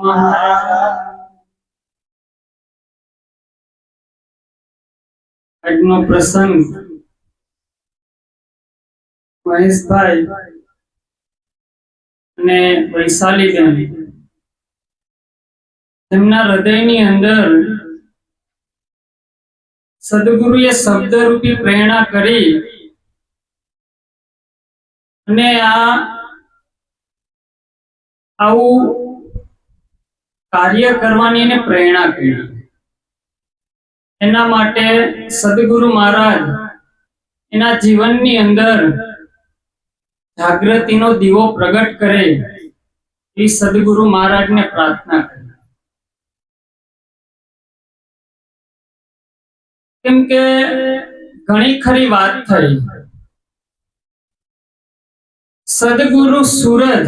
મહારાજ આજનો પ્રસંગ મહેશભાઈ અને વૈશાલીબેન તેમના હૃદયની અંદર સદગુરુએ શબ્દરૂપી પ્રેરણા કરી અને આવું કાર્ય કરવાની એને પ્રેરણા કરી। એના માટે સદગુરુ મહારાજ એના જીવનની અંદર જાગૃતિનો દીવો પ્રગટ કરે એ સદગુરુ મહારાજને પ્રાર્થના કરી। કેમ કે ઘણી ખરી વાત થઈ, સદગુરુ સૂરજ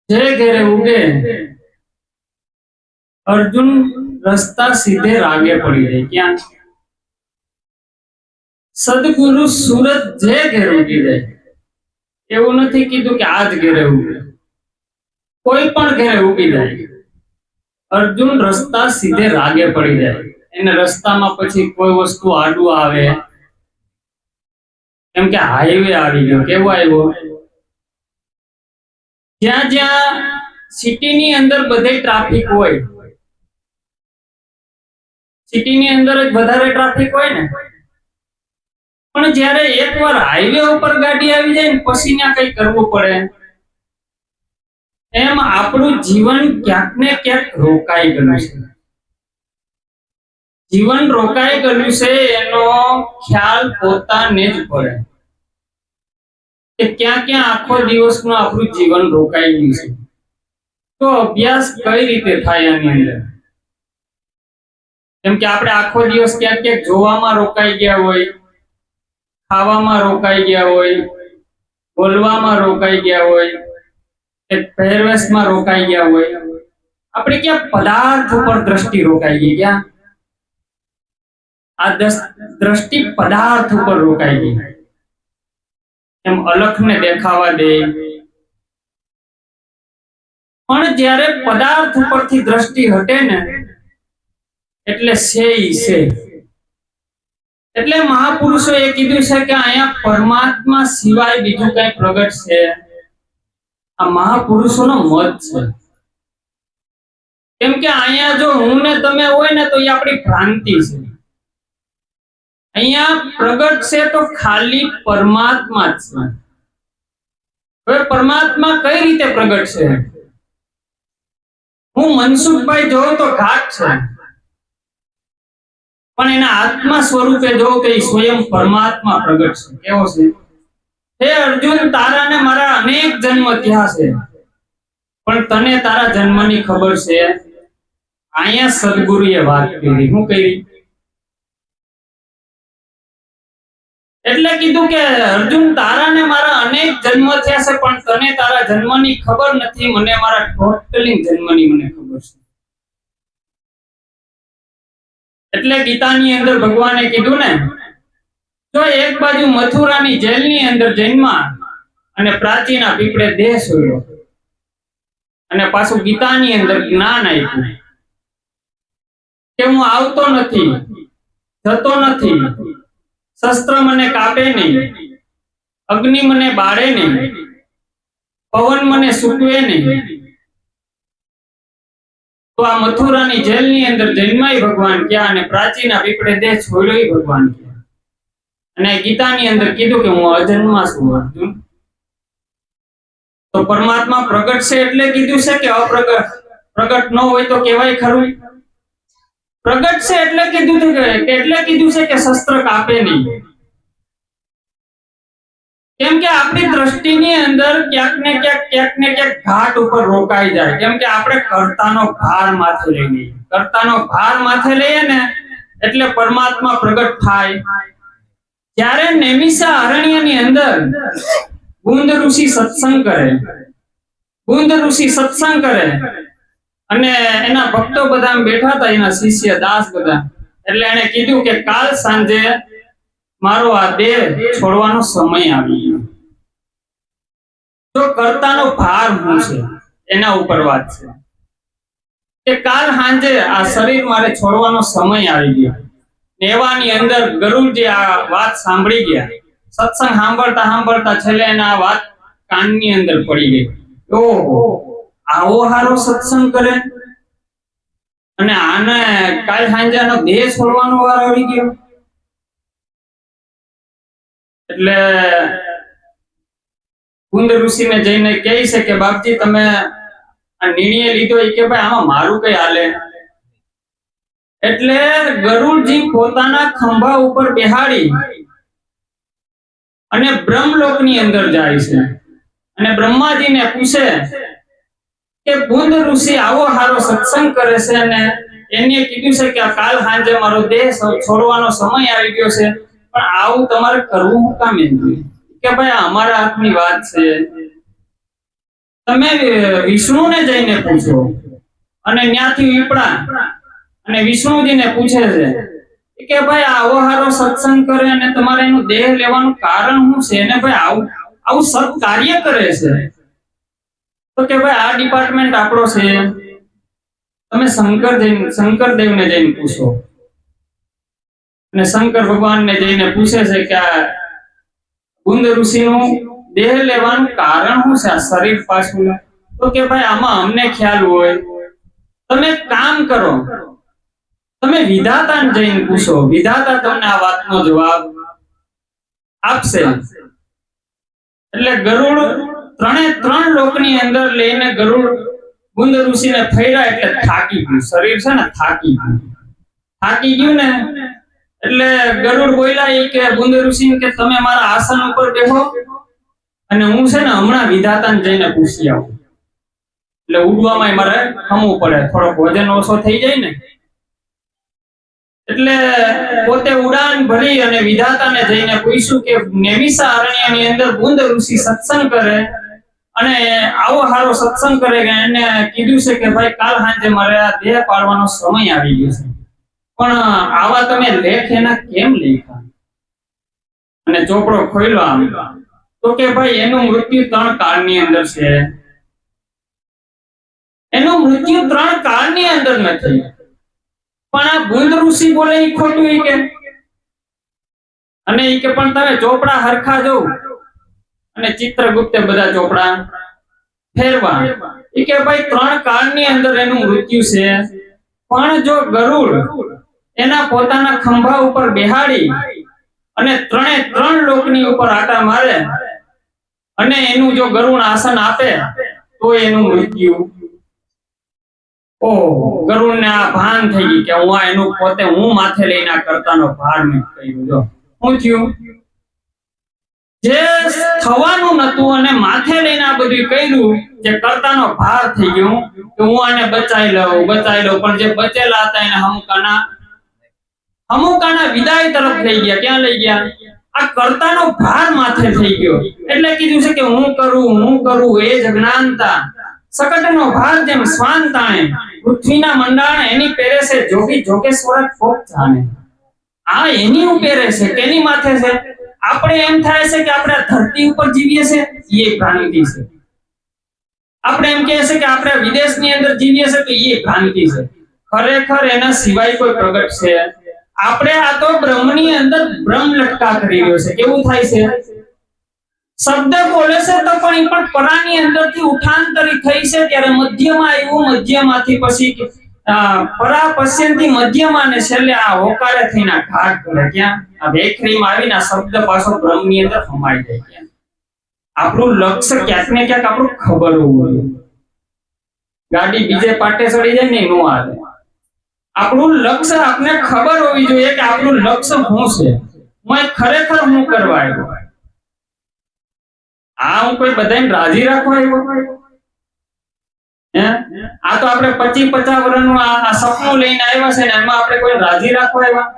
જે ઘેરે ઉગે અર્જુન રસ્તા સીધે રાગે પડી જાય। ક્યાં? સદગુરુ સૂરજ જે ઘેરે ઉગી જાય, એવું નથી કીધું કે આજ ઘેરે ઉગે, કોઈ પણ ઘેરે ઉગી જાય। અર્જુન રસ્તા સીધે રાગે પડી જાય। એને રસ્તામાં પછી કોઈ વસ્તુ આડું આવે, કેમ કે હાઈવે આવી ગયો। કેવો આવ્યો? જ્યાં જ્યાં સિટીની અંદર બધે ટ્રાફિક હોય, સિટીની અંદર જ વધારે ટ્રાફિક હોય ને, પણ જ્યારે એકવાર હાઈવે ઉપર ગાડી આવી જાય ને પછી ત્યાં કઈ કરવું પડે, એમ આપણું જીવન ક્યાંક ને ક્યાંક રોકાઈ ગયું છે। જીવન રોકાઈ ગયું છે એનો ખ્યાલ પોતાને જ પડે કે ક્યાં ક્યાં આખો દિવસનું આપણું જીવન રોકાઈ ગયું છે। તો અભ્યાસ કઈ રીતે થાય આની અંદર? કેમ કે આપણે આખો દિવસ ક્યાંક ક્યાંક જોવામાં રોકાઈ ગયા હોય, ખાવામાં રોકાઈ ગયા હોય, બોલવામાં રોકાઈ ગયા હોય, એક પહેરવેશમાં રોકાઈ ગયા હોય, આપણે ક્યાં પદાર્થ ઉપર દ્રષ્ટિ રોકાઈ ગઈ। ક્યાં? આ દ્રષ્ટિ પદાર્થ ઉપર રોકાઈ ગઈ। એમ અલખને દેખાવા દે, પણ જ્યારે પદાર્થ ઉપરથી દ્રષ્ટિ હટે ને એટલે છે ઈ છે। એટલે મહાપુરુષોએ કીધું છે કે અહીંયા પરમાત્મા સિવાય બીજું કઈ પ્રગટ છે? આ મહાપુરુષોનો મત છે। કેમ કે અહીંયા જો હું ને તમે હોય ને તો એ આપણી ભ્રાંતિ છે। અહીંયા પ્રગટ છે તો ખાલી પરમાત્મા જ છે। હવે પરમાત્મા કઈ રીતે પ્રગટ છે? હું મનસુખભાઈ જોઉં તો ઘાટ છે, પણ એના આત્મા સ્વરૂપે જોઉં તો એ સ્વયં પરમાત્મા પ્રગટ છે। કેવો છે? હે અર્જુન, તારા ને મારા અનેક જન્મ થયા છે, પણ તને તારા જન્મની ખબર છે? અહીંયા સદગુરુએ વાત કરી। શું કરી? એટલે કીધું કે અર્જુન, તારા ને મારા અનેક જન્મ થયા છે, પણ તને તારા જન્મની ખબર નથી, મને મારા ટોટલી જન્મની મને ખબર છે। એટલે ગીતાની અંદર ભગવાને કીધું ને, જો એક બાજુ મથુરાની જેલની અંદર જન્મા અને પ્રાચીના પીપળે દેહ સોયો, અને પાછું ગીતાની અંદર જ્ઞાન આપ્યું કે હું આવતો નથી, જતો નથી, શસ્ત્ર મને કાપે નહીં, અગ્નિ મને બાળે નહીં, પવન મને સૂકવે નહીં, તો આ મથુરાની જેલની અંદર જન્માય ભગવાન ક્યાં, અને પ્રાચીના પીપળે દેહ છોડ્યો ભગવાન ક્યાં? અને ગીતાની અંદર કીધું કે હું અજન્મા છું અર્જુન। તો પરમાત્મા પ્રગટ છે એટલે કીધું છે કે અપ્રગટ? પ્રગટ ન હોય તો કહેવાય ખરું? પ્રગટ છે એટલે કીધું છે કે શસ્ત્ર કાપે નહીં। કેમ કે આપણી દ્રષ્ટિની અંદર ક્યાંક ને ક્યાંક ઘાટ ઉપર રોકાઈ જાય। કેમ કે આપણે કર્તાનો ભાર માથે લઈ લઈએ। કર્તાનો ભાર માથે લઈએ ને એટલે પરમાત્મા પ્રગટ થાય। જ્યારે નેમિષા અરણ્યની અંદર ગુંદ ઋષિ સત્સંગ કરે અને એના ભક્તો બધા બેઠા હતા, એના શિષ્ય દાસ બધા, એટલે એને કીધું કે કાલ સાંજે મારો આ દેહ છોડવાનો સમય આવી ગયો। તો કર્તાનો ભાર શું છે એના ઉપર વાત છે કે કાલ સાંજે આ શરીર મારે છોડવાનો સમય આવી ગયો. એવાની અંદર ગરુડજી આ વાત સાંભળી ગયા. સત્સંગ સાંભળતા સાંભળતા છેલ્લે એને આ વાત કાનની અંદર પડી ગઈ. ઓહો, આવો હારો સત્સંગ કરે અને આને કાલ સાંજે આનો દેહ છોડવાનો વાર આવી ગયો. એટલે કુંદ ઋષિને જઈને કહે છે કે બાપજી તમે આ નિર્ણય લીધો એ કે ભાઈ આમાં મારું કઈ હાલે. એટલે ગરુડજી પોતાના ખંભા ઉપર બેહાડી અને બ્રહ્મલોકની અંદર જાય છે અને બ્રહ્માજીને પૂછે કે કુંદ ઋષિ આવો હારો સત્સંગ કરે છે અને એને કીધું છે કે કાલ સાંજે મારો દેહ છોડવાનો સમય આવી ગયો છે, પણ આવું તમારે કરવું હું કામ એમ કે ભાઈ અમારા હાથની વાત છે. તમે વિષ્ણુને જઈને પૂછો. અને ત્યાંથી વિપડા અને વિષ્ણુજીને પૂછે છે કે ભાઈ આવો હારો સત્સંગ કરે અને તમારે એનું દેહ લેવાનું કારણ શું છે, અને ભાઈ આવું સત કાર્ય કરે છે. તો કે ભાઈ આ ડિપાર્ટમેન્ટ આપણો છે, તમે શંકરદેવને જઈને પૂછો. અને શંકર ભગવાનને જઈને પૂછે છે કે આ કુંદ ઋષિનું દેહ લેવાનું કારણ શું છે આ શરીર પાછું. તો કે ભાઈ આમાં અમને ખ્યાલ હોય, તમે કામ કરો, તમે વિધાતાને જઈને પૂછો, વિધાતા તમને આ વાતનો જવાબ આપશે. એટલે ગરુડ ત્રણ લોકની અંદર લઈને ગરુડ કુંદ ઋષિને ફેર્યા એટલે થાકી ગયું. શરીર છે ને થાકી ગયું ને એટલે ગરુડ બોલ્યા કે કુંદ ઋષિને કે તમે મારા આસન ઉપર બેહો અને હું છે ને હમણાં વિધાતાને જઈને પૂછી આવું. એટલે ઉડવામાં મારે ખમવું પડે, થોડોક વજન ઓછો થઈ જાય ને. એટલે પોતે ઉડાન ભરી અને વિધાતાને જઈને પૂછ્યું કે નેમિષા અરણ્યની અંદર કુંદ ઋષિ સત્સંગ કરે અને આવો હારો સત્સંગ કરે કે એને કીધું છે કે ભાઈ કાલ સાંજે મારે આ દેહ પાડવાનો સમય આવી ગયો છે, પણ આવા તમે લેખ એના કેમ લખ્યા? અને ચોપડો ખોલ્યો આમ તો કે ભાઈ એનું મૃત્યુ 3 કાળની અંદર છે. એનું મૃત્યુ 3 કાળની અંદર નથી, પણ આ કુંદ ઋષિ બોલે એ ખોટું ઈ કે. અને ઈ કે પણ તમે ચોપડા હરખા જો અને ચિત્રગુપ્તે બધા ચોપડા ફેરવા. ઈ કે ભાઈ 3 કાળની અંદર એનું મૃત્યુ છે, પણ જો ગરુડ એના પોતાના ખંભા ઉપર બેહાડી અને 3 લોકની ઉપર આટા મારે અને એનું જો ગરુડ આસન આપે તો એનું મૃત્યુ. ગરુડને આ ભાન થઈ ગઈ કે હું એનું પોતે હું માથે લઈને કરતાનો ભાર મેં કર્યો. જો શું થયું, જે થવાનું નતું અને માથે લઈને આ બધું કર્યું, જે કરતાનો ભાર થઈ ગયો કે હું આને બચાઈ લઉં, પણ જે બચેલા હતા એને હમુકાના વિદાય તરફ લઈ ગયા. ક્યાં લઈ ગયા? આ કરતાનો ભાર માથે થઈ ગયો. એટલે કીધું છે કે હું કરું એ જ અજ્ઞાનતા. સકટનો ભાર જેમ શ્વાન તાણે, પૃથ્વીના મંડાણ એની પેરે છે, જોગી જોગેશ્વર કોક જાણે. આ એની ઉપેરે છે, કેની માથે છે? આપણે એમ થાય છે કે આપણે ધરતી ઉપર જીવીએ છે, એ ભ્રાંતિ છે. આપણે એમ કહે છે કે આપણે વિદેશની અંદર જીવીએ છે, તો એ ભ્રાંતિ છે. ખરેખર એના સિવાય કોઈ પ્રગટ છે? આપણે આ તો બ્રહ્મની અંદર બ્રહ્મ લટકા કરી રહ્યો છે. કેવું થાય છે? શબ્દ બોલે છે તો પણ પરાની અંદરથી ઉઠાંતરી થઈ છે, ત્યારે મધ્યમાં આવ્યું, મધ્યમાંથી પછી પરા પશ્ચિમથી મધ્યમાં ને છેલ્લે આ હોકારે થઈને ઘાટ કરે. ક્યાં? આ વેખરીમાં આવીને શબ્દ પાછો બ્રહ્મની અંદર સમાઈ જાય. ક્યાં? આપણું લક્ષ્ય ક્યાંક ને ક્યાંક આપણું ખબર હોવું જોઈએ. ગાડી બીજે પાટે ચડી જાય ને નો આવે. આપણું લક્ષ્ય આપને ખબર હોવી જોઈએ કે આપણું લક્ષ્ય શું છે, હું ખરેખર હું કરવા આવ્યો. હું કોઈ બધાને રાજી રાખવા આવ્યો? આ તો આપણે 25-50 વર્ષનું આ સપનું લઈને આવ્યા છે ને એમાં આપણે કોઈ રાજી રાખવા આવ્યા?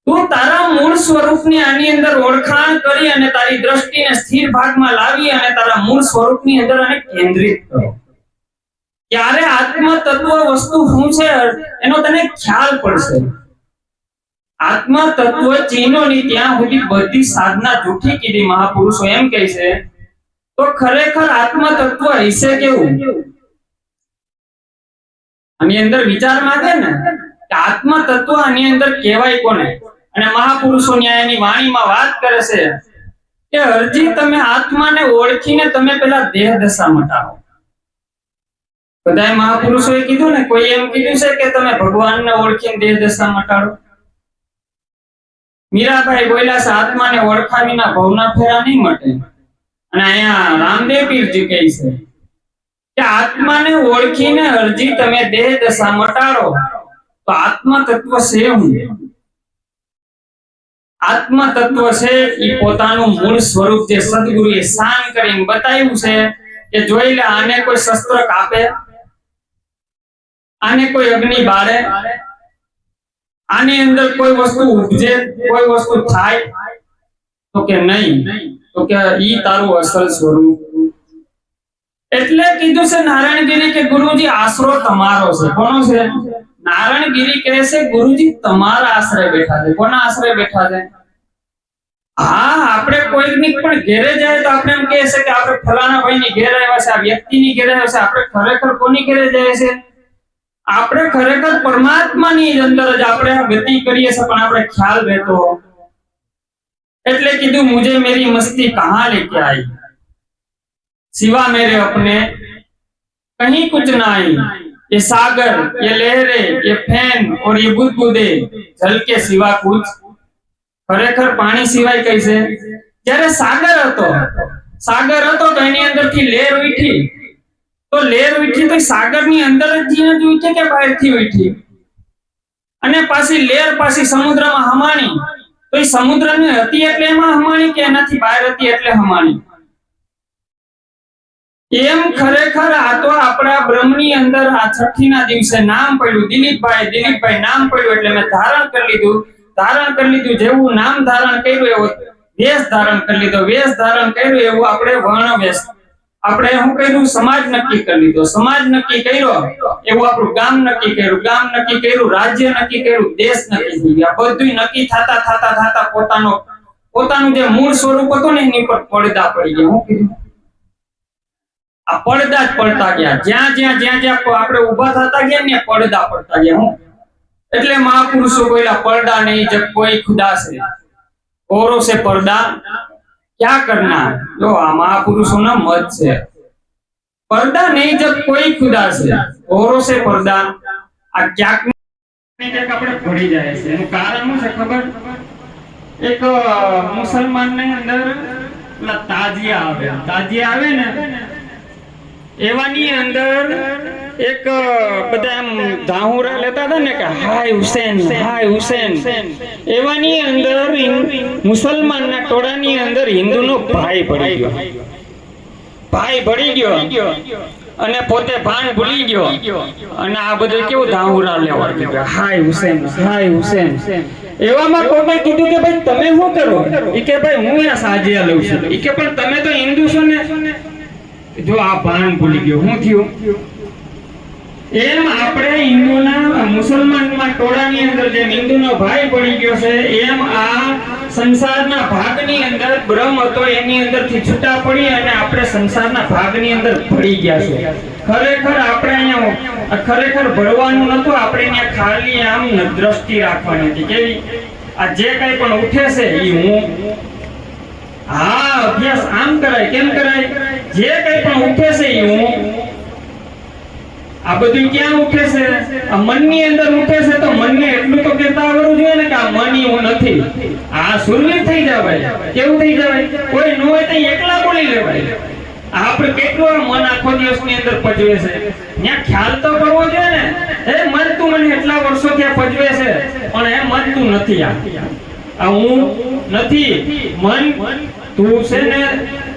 તું તારા મૂળ સ્વરૂપની આની અંદર ઓળખાણ કરી અને તારી દ્રષ્ટિને સ્થિર ભાગમાં લાવી અને તારા મૂળ સ્વરૂપની અંદર આને કેન્દ્રિત કરો. ત્યારે આત્મ તત્વ વસ્તુ શું છે એનો તને ખ્યાલ પડશે. આત્મ તત્વ ચીનોની ત્યાં સુધી બધી સાધના જૂઠી કીધી. મહાપુરુષો એમ કહે છે તો ખરેખર આત્મ તત્વ હશે કેવું? આની અંદર વિચાર માંગે ને કે આત્મ તત્વ આની અંદર કહેવાય કોને? અને મહાપુરુષો ન્યાયની વાણીમાં વાત કરે છે કે અરજી તમે આત્માને ઓળખીને તમે પેલા દેહ દશા મટાવો. બધા મહાપુરુષોએ કીધું ને, કોઈ એમ કીધું છે કે તમે ભગવાનને ઓળખીને દેહ દશા મટાડો? મીરાબાઈ બોલ્યા છે આત્માને ઓળખા વિના ભવના ફેરા નહીં મટે. અને અહીંયા રામદેવ પીરજી કહે છે કે આત્માને ઓળખીને અરજી તમે દેહ દશા મટાડો તો આત્મ તત્વ છે હું? આત્મ તત્વ છે એ પોતાનું મૂળ સ્વરૂપ જે સદગુરુએ શાન કરીને બતાવ્યું છે કે જોઈ લે, આને કોઈ શસ્ત્ર કાપે, આને કોઈ અગ્નિ બાળે, આની અંદર કોઈ વસ્તુ ઉપજે, કોઈ વસ્તુ થાય? તો કે નહીં. તો કે ઈ તારું અસલ સ્વરૂપ. એટલે કીધું છે નારાયણગીરી કે ગુરુજી આશરો તમારો છે. કોનો છે? નારાયણગીરી કહે છે ગુરુજી તમારા આશ્રય બેઠા છે. કોના આશ્રય બેઠા છે? હા, આપણે કોઈની પણ ઘેરે જાય તો આપણે એમ કહે છે કે આપણે ફલાણા ભાઈની ઘેરે આવ્યા છે, આ વ્યક્તિની ઘેરે આવ્યા છે. આપણે ખરેખર કોની ઘેરે જાય છે? આપણે ખરેખર પરમાત્માની અંદર જ આપણે ગતિ કરીએ છીએ, પણ આપણે ખ્યાલ રહેતો. એટલે કીધું મુझे मेरी मस्ती कहां लेके आई, सिवा मेरे अपने कहीं कुछ ना आई. ये सागर, ये लहरें, ये फैन और ये बुदबुदे जल के सिवा कुछ. ખરેખર પાણી સિવાય કઈ છે? જ્યારે સાગર હતો તો એની અંદરથી લહેર ઉઠી, તો લહેર ઉઠી તો સાગરની અંદર જ ઉઠી કે બહારથી ઉઠી? અને પાછી લહેર પાછી સમુદ્રમાં હમાણી, તો એ સમુદ્રની હતી એટલે એમાં હમાણી કે એનાથી બહાર હતી એટલે હમાણી? એમ ખરેખર આ તો આપણા બ્રહ્મની અંદર આ છઠ્ઠીના દિવસે નામ પડ્યું દિલીપભાઈ નામ પડ્યું એટલે મેં ધારણ કરી લીધું. જેવું નામ ધારણ કર્યું એવો વેશ ધારણ કરી લીધો. વેશ ધારણ કર્યું એવું આપણે વર્ણ વેશ, આપણે શું કર્યું? સમાજ નક્કી કરી લીધો. સમાજ નક્કી કર્યો એવું આપણું ગામ નક્કી કર્યું. ગામ નક્કી કર્યું, રાજ્ય નક્કી કર્યું, દેશ નક્કી થઈ ગયા. બધું નક્કી થતા પોતાનું જે મૂળ સ્વરૂપ હતું ને એની પર પડદા પડી ગયા. શું કીધું? આ પડદા જ પડતા ગયા. જ્યાં આપણે ઉભા થતા ગયા ને પડદા પડતા ગયા. હું એટલે મહાપુરુષો બોલ્યા पर्दा नहीं जब कोई खुदा से, औरों से पर्दा क्या करना. जो આ મહાપુરુષોના મત છે, पर्दा नहीं जब कोई खुदा से, औरों से पर्दा. આ ક્યાંક આપણે ભળી જાય છે. એનું કારણ શું છે ખબર? એક મુસલમાન ને અંદર તાજિયા આવે ને, એવાની અંદર એક બધા એમ ધાહુરા લેતા હતા ને કે હાય હુસેન. એવાની અંદર મુસલમાનના ટોળાની અંદર હિન્દુનો ભાઈ ભળી ગયો અને પોતે ભાન ભૂલી ગયો. અને આ બધું કેવું ધાહુરા લેવા હાય હુસેન. એવામાં કોઈને કીધું કે ભાઈ તમે શું કરો? ઈ કે ભાઈ હું આ સાજિયા લઉં છું. ઈ કે પણ તમે તો હિન્દુ છો ને. જો આ ભાન ભૂલી ગયો. શું થયું? એમ આપણે હિન્દુના મુસલમાનમાં ટોળાની અંદર જેમ હિન્દુનો ભાઈ પડી ગયો છે, એમ આ સંસારના ભાગની અંદર બ્રહ્મ હતો એની અંદરથી છૂટા પડી અને આપણે સંસારના ભાગની અંદર ભળી ગયા છે. ખરેખર આપણે અહીંયા ખરેખર ભળવાનું નતું. આપણે અહીંયા ખાલી આમ દ્રષ્ટિ રાખવાની હતી. કેવી? આ જે કઈ પણ ઉઠે છે એ હું. હા, અભ્યાસ આમ કરાય. કેમ કરાય? જે કઈ પણ ઉઠે છે એ હું. આ બધું ક્યાં ઉઠે છે? આ મનની અંદર ઉઠે છે. તો મનને એટલું તો કહેતા આવડવું જોઈએ ને કે આ મન હું નથી. આ સુરવીર થઈ જવાય. કેવું થઈ જવાય? કોઈ ન હોય તો એકલા બોલી લેવાય. આપણે કેટલું મન આખો દિવસની અંદર પજવે છે, ત્યાં ખ્યાલ તો કરવો જોઈએ ને. એ મન તું મને એટલા વર્ષોથી આ પજવે છે, પણ એ મન તું નથી. આ હું નથી. મન તું છે ને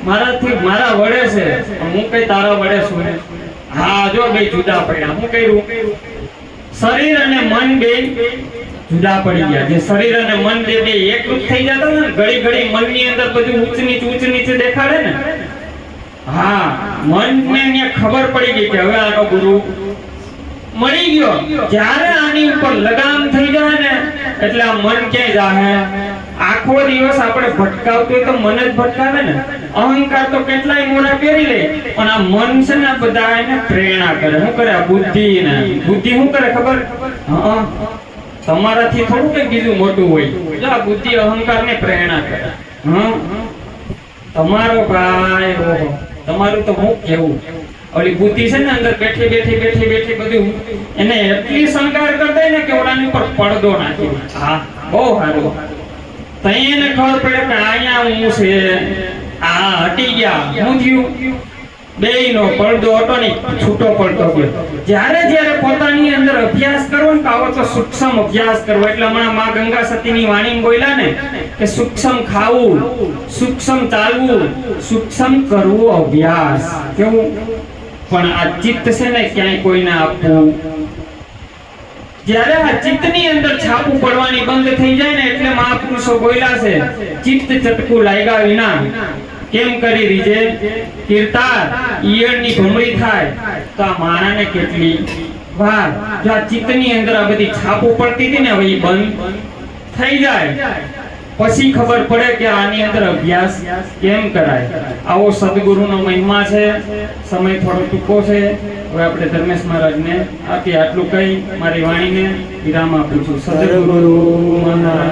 મારા વડે છે, પણ હું કઈ તારા વડે છું. હા, જો બે જુદા પડ્યા. હું કર્યું? શરીર અને મન બે જુદા પડી ગયા. જે શરીર અને મન બે એકરૂપ થઈ જતા ને, ઘડી મનની અંદર બધું ઊંચ નીચે દેખાડે ને. હા, મનને અહીંયા ખબર પડી ગઈ કે હવે આનો ગુરુ મળી ગયો. જ્યારે આની ઉપર લગામ થઈ જાય ને એટલે આ મન ક્યાંય જાહે. આખો દિવસ આપણે ભટકાવતું હોય તો મન જ ભટકાવે ને. અહંકાર તો કેટલાય મોડા પહેરી લે, પણ આ મન છે ને બધા એને પ્રેરણા કરે. શું કરે? આ બુદ્ધિ ને બુદ્ધિ શું કરે ખબર? હા, તમારાથી થોડું કઈ બીજું મોટું હોય. જો આ બુદ્ધિ અહંકાર ને પ્રેરણા કરે. હા, તમારો ભાઈ, ઓહો, તમારું તો હું કેવું. ઓલી બુદ્ધિ છે ને અંદર બેઠી બધું એને એટલી શણગાર કરી દે ને કે ઓલાની ઉપર પડદો નાખી. હા, બહુ સારું. તઈ એને ખબર પડે કે અહીંયા હું છે, આ હટી ગયા, હું થયું, બેયનો પડદો હતો ને છૂટો પડતો ગયો. જ્યારે પોતાની અંદર અભ્યાસ કરવો ને, આવો તો સૂક્ષ્મ અભ્યાસ કરવો. એટલે હમણાં માં ગંગા સતીની વાણી બોલ્યા ને કે સૂક્ષ્મ ખાવું, સૂક્ષ્મ ચાલવું, સૂક્ષ્મ કરવું અભ્યાસ. કેવું? પણ આ ચિત્ત છે ને ક્યાંય કોઈને આપવું. જ્યારે આ ચિત્તની અંદર છાપું પડવાની બંધ થઈ જાય ને, એટલે મહાપુરુષો બોલ્યા છે, ચિત્ત ચટકું લાગ્યા વિના કેમ કરી રીજે કીર્તાર, ઈયળની ભમરી થાય તો આ માણાને કેટલી વાર. જો આ ચિત્તની અંદર આ બધી છાપું પડતી હતી ને, હવે એ બંધ થઈ જાય પછી ખબર પડે કે આની અંદર અભ્યાસ કેમ કરાય. આવો સદગુરુનો મહિમા છે. સમય થોડો ટૂંકો છે, હવે આપણે ધર્મેશ મહારાજને આપી. આટલું કહી મારી વાણીને વિરામ આપું છું. સદગુરુ મહારાજ.